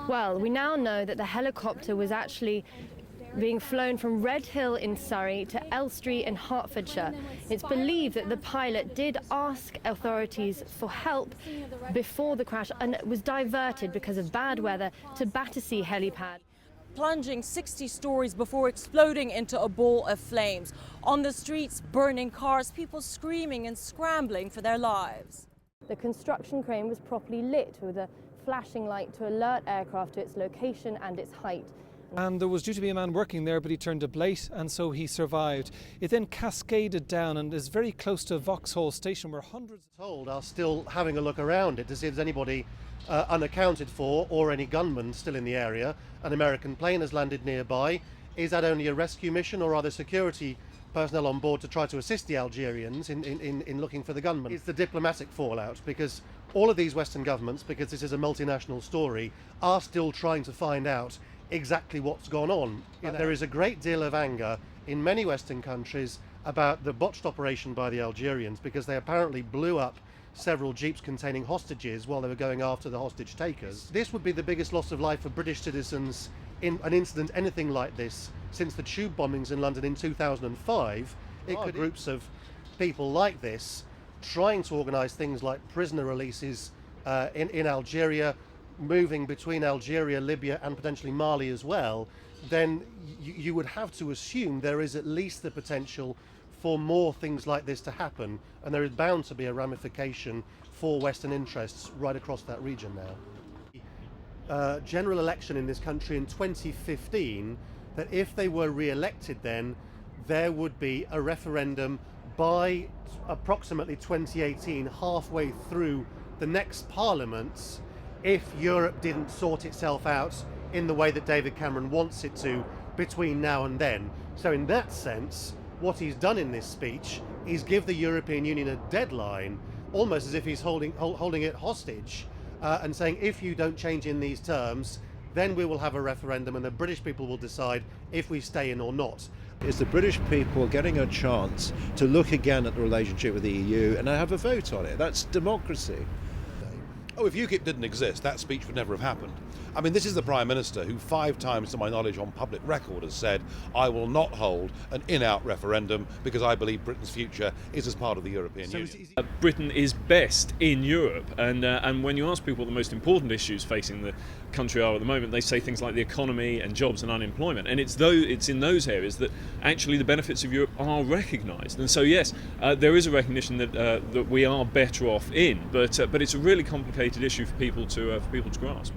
Well, we now know that the helicopter was actually being flown from Red Hill in Surrey to Elstree in Hertfordshire. It's believed that the pilot did ask authorities for help before the crash and was diverted because of bad weather to Battersea helipad. Plunging 60 stories before exploding into a ball of flames. On the streets, burning cars, people screaming and scrambling for their lives. The construction crane was properly lit with a flashing light to alert aircraft to its location and its height. And there was due to be a man working there, but he turned up late, and so he survived. It then cascaded down and is very close to Vauxhall Station, where hundreds are still having a look around it to see if there's anybody unaccounted for or any gunmen still in the area. An American plane has landed nearby. Is that only a rescue mission, or are there security personnel on board to try to assist the Algerians in looking for the gunmen? It's the diplomatic fallout, because all of these Western governments, because this is a multinational story, are still trying to find out exactly what's gone on. There is a great deal of anger in many Western countries about the botched operation by the Algerians, because they apparently blew up several jeeps containing hostages while they were going after the hostage takers. This would be the biggest loss of life for British citizens in an incident anything like this since the tube bombings in London in 2005. It could groups of people like this trying to organise things like prisoner releases in Algeria, moving between Algeria, Libya and potentially Mali as well, then you would have to assume there is at least the potential for more things like this to happen, and there is bound to be a ramification for Western interests right across that region now. General election in this country in 2015, that if they were re-elected then, there would be a referendum by approximately 2018, halfway through the next parliament, if Europe didn't sort itself out in the way that David Cameron wants it to between now and then. So in that sense, what he's done in this speech is give the European Union a deadline, almost as if he's holding it hostage, and saying, if you don't change in these terms, then we will have a referendum and the British people will decide if we stay in or not. Is the British people getting a chance to look again at the relationship with the EU and have a vote on it? That's democracy. Oh, if UKIP didn't exist, that speech would never have happened. I mean, this is the Prime Minister who 5 times, to my knowledge, on public record has said, I will not hold an in-out referendum because I believe Britain's future is as part of the European Union. Britain is best in Europe, and when you ask people what the most important issues facing the country are at the moment, they say things like the economy and jobs and unemployment, and it's in those areas that actually the benefits of Europe are recognised. And so yes, there is a recognition that we are better off in, but it's a really complicated issue for people to grasp.